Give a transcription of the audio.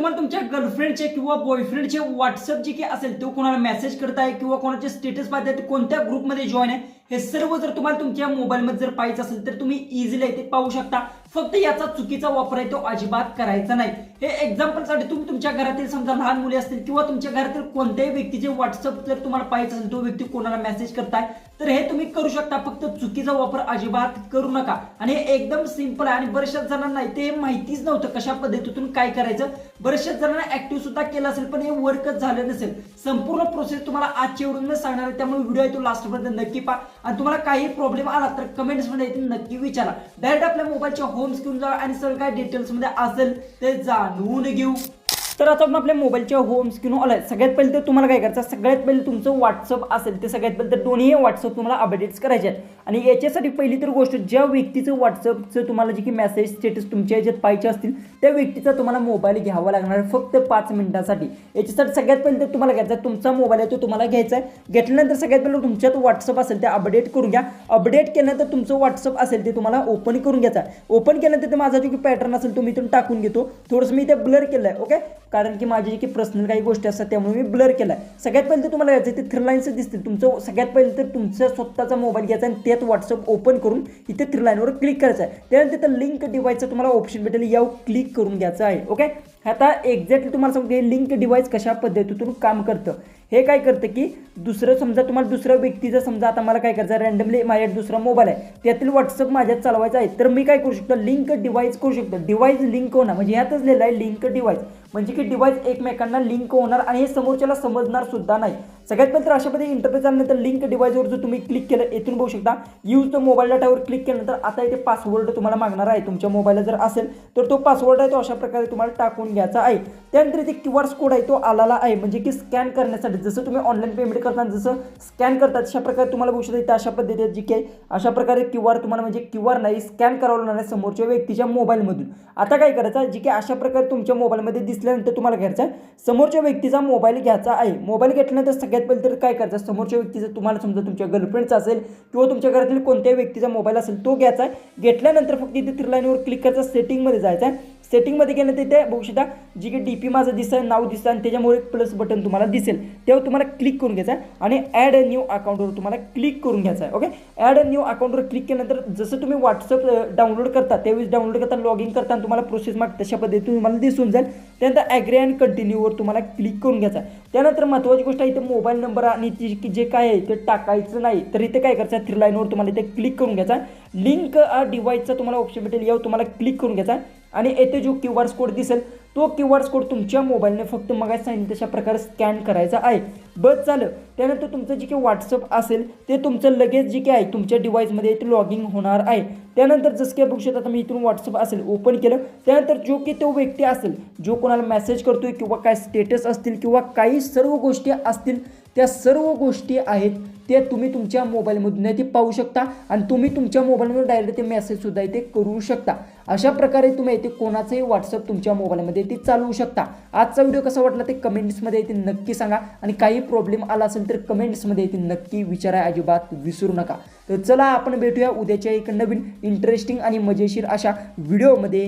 तुम्हाला तुमच्या गर्लफ्रेंडचे किंवा बॉयफ्रेंडचे व्हॉट्सअप जे काही असेल तो कोणाला मेसेज करताय किंवा कोणाचे स्टेटस पाहताय कोणत्या ग्रुपमध्ये जॉईन आहे हे सर्व जर तुम्हाला तुमच्या मोबाईलमध्ये जर पाहायचं असेल तर तुम्ही इझिली ते पाहू शकता। फक्त याचा चुकीचा वापर आहे तो अजिबात करायचा नाही। हे एक्झाम्पलसाठी तुम्ही तुमच्या घरातील समजा लहान मुले असतील किंवा तुमच्या घरातील कोणत्याही व्यक्तीचे व्हॉट्सअप जर तुम्हाला पाहायचं असेल तो व्यक्ती कोणाला मेसेज करताय तर हे तुम्ही करू शकता। फक्त चुकीचा वापर अजिबात करू नका आणि हे एकदम सिंपल आहे आणि बऱ्याचशा जणांना ते माहितीच नव्हतं कशा पद्धतीतून काय करायचं। बऱ्याचशा जणांना ऍक्टिव्ह सुद्धा केलं असेल पण हे वर्कच झालं नसेल। संपूर्ण प्रोसेस तुम्हाला आजच्या व्हिडिओमध्ये सांगणार आहे, त्यामुळे व्हिडिओ आहे तो लास्टपर्यंत नक्की पहा आणि तुम्हाला काही प्रॉब्लेम आला तर कमेंट्स मध्ये नक्की विचारा। डायरेक्ट आपल्या मोबाईलच्या होम स्क्रीन जा आणि सगळं काय डिटेल्स मध्ये असेल ते जाणून घेऊ। तर आता आपण आपल्या मोबाईलच्या होम स्क्रीनवर आलाय। सगळ्यात पहिले तर तुम्हाला काय करायचं, सगळ्यात पहिले तुमचं व्हॉट्सअप असेल ते सगळ्यात पहिले तर दोन्ही व्हॉट्सअप तुम्हाला अपडेट्स करायचे आहेत आणि याच्यासाठी पहिली तर गोष्ट ज्या व्यक्तीचं व्हॉट्सअपचं तुम्हाला जे की मेसेज स्टेटस तुमच्या याच्यात पाहिजे असतील त्या व्यक्तीचा तुम्हाला मोबाईल घ्यावा लागणार फक्त 5 मिनिटांसाठी। याच्यासाठी सगळ्यात पहिले तर तुम्हाला घ्यायचा तुमचा मोबाईल आहे तो तुम्हाला घ्यायचा आहे। घेतल्यानंतर सगळ्यात पहिले तुमच्यात व्हॉट्सअप असेल ते अपडेट करून घ्या। अपडेट केल्यानंतर तुमचं व्हॉट्सअप असेल ते तुम्हाला ओपन करून घ्यायचं आहे। ओपन केल्यानंतर ते माझा जो की पॅटर्न असेल तो मी इथून टाकून घेतो। थोडंसं मी ते ब्लर केलं आहे ओके, कारण की माझी जी की पर्सनल काही गोष्टी असतात त्यामुळे मी ब्लर केला आहे। सगळ्यात पहिले तर तुम्हाला घ्यायचं ते 3 लाईन्स दिसतील तुमचं। सगळ्यात पहिले तर तुमचा स्वतःचा मोबाईल घ्यायचा आणि त्यात व्हॉट्सअप ओपन करून इथे 3 लाईनवर क्लिक करायचं आहे। त्यानंतर तिथं लिंक डिव्हाइसचं तुम्हाला ऑप्शन भेटेल, यावर क्लिक करून घ्यायचं आहे ओके। आता एक्झॅक्टली तुम्हाला सांगतो लिंक डिव्हाइस कशा पद्धतीतून काम करतं। हे काय करतं की दुसरं समजा तुम्हाला दुसऱ्या व्यक्तीचं समजा आता मला काय करायचं रँडमली माझ्यात दुसरा मोबाईल आहे त्यातील व्हॉट्सअप माझ्यात चालवायचा आहे तर मी काय करू शकतो लिंक डिव्हाइस करू शकतो। डिव्हाइस लिंक होणार म्हणजे ह्यातच लिहिलं आहे लिंक डिव्हाइस, म्हणजे की डिव्हाइस एकमेकांना लिंक होणार आणि हे समोरच्याला समजणार सुद्धा नाही। सगळ्यात पहिले तर अशा पद्धतीने इंटरफेस आल्यानंतर लिंक डिव्हाइसवर जर तुम्ही क्लिक केलं इथून बघू शकता यूज द मोबाईल डाटावर क्लिक केल्यानंतर आता इथे पासवर्ड तुम्हाला मागणार आहे। तुमच्या मोबाईलला जर असेल तर तो पासवर्ड आहे तो अशा प्रकारे तुम्हाला टाकून घ्यायचा आहे। त्यानंतर इथे क्यूआर कोड आहे तो आलेला आहे, म्हणजे की स्कॅन करण्यासाठी जसं तुम्ही ऑनलाईन पेमेंट करताना जसं स्कॅन करतात तशा प्रकारे तुम्हाला बघू शकता इथे अशा पद्धतीने जी काही अशा प्रकारे क्यूआर तुम्हाला म्हणजे क्यूआर नाही स्कॅन करावं लागणार आहे समोरच्या व्यक्तीच्या मोबाईलमधून। आता काय करायचं जी काही अशा प्रकारे तुमच्या मोबाईलमध्ये दिसल्यानंतर तुम्हाला घ्यायचा आहे समोरच्या व्यक्तीचा मोबाईल घ्यायचा आहे। मोबाईल घेतल्यानंतर सगळ्यात पहिले तर काय करायचं समोरच्या व्यक्तीचा तुम्हाला समजा तुमच्या गर्लफ्रेंडचा असेल किंवा तुमच्या घरातील कोणत्याही व्यक्तीचा मोबाईल असेल तो घ्यायचा आहे। घेतल्यानंतर फक्त इथे 3 लाईनवर क्लिक करायचं, सेटिंगमध्ये जायचं आहे। सेटिंगमध्ये गेल्यानंतर इथे बघू शकता जी की डीपी माझं दिसेल नाव दिसतं आणि त्याच्यामुळे प्लस बटन तुम्हाला दिसेल तेव्हा तुम्हाला क्लिक करून घ्यायचं आहे आणि ॲड अ न्यू अकाउंटवर तुम्हाला क्लिक करून घ्यायचं आहे ओके। ॲड अ न्यू अकाउंटवर क्लिक केल्यानंतर जसं तुम्ही व्हॉट्सअप डाउनलोड करता त्यावेळेस डाउनलोड करता लॉग इन करताना तुम्हाला प्रोसेस माग तशा पद्धतीने तुम्हाला दिसून जाईल। त्यानंतर ॲग्री अँड कंटिन्यूवर तुम्हाला क्लिक करून घ्यायचं आहे। त्यानंतर महत्त्वाची गोष्ट आहे इथे मोबाईल नंबर आणि जे काय आहे ते टाकायचं नाही तर इथे काय करायचं 3 लाईनवर तुम्हाला इथे क्लिक करून घ्यायचा आहे। लिंक डिव्हाइसचा तुम्हाला ऑप्शन भेटेल यावर तुम्हाला क्लिक करून घ्यायचा आहे आणि येथे जो क्यूआर कोड दिसेल तो क्यूआर कोड तुमच्या मोबाईलने फक्त मगाच सांगितलं तशा प्रकारे स्कॅन करायचा आहे। बस झालं। त्यानंतर तुमचं जे काही व्हॉट्सअप असेल ते तुमचं लगेच जे काही आहे तुमच्या डिव्हाइसमध्ये ते लॉग इन होणार आहे। त्यानंतर जसं काही बघू शकता मी इथून व्हॉट्सअप असेल ओपन केलं त्यानंतर जो की तो व्यक्ती असेल जो कोणाला मेसेज करतोय किंवा काय स्टेटस असतील किंवा काही सर्व गोष्टी असतील त्या सर्व गोष्टी आहेत ते तुम्ही तुमच्या मोबाईलमधून ते पाहू शकता आणि तुम्ही तुमच्या मोबाईलवर डायरेक्ट ते मेसेजसुद्धा इथे करू शकता। अशा प्रकारे तुम्ही इथे कोणाचंही व्हॉट्सअप तुमच्या मोबाईलमध्ये ते चालवू शकता। आजचा व्हिडिओ कसा वाटला ते कमेंट्समध्ये इथे नक्की सांगा आणि काही प्रॉब्लेम आला असेल तर कमेंट्समध्ये इथे नक्की विचारा, अजिबात विसरू नका। तर चला आपण भेटूया उद्याच्या एक नवीन इंटरेस्टिंग आणि मजेशीर अशा व्हिडिओमध्ये।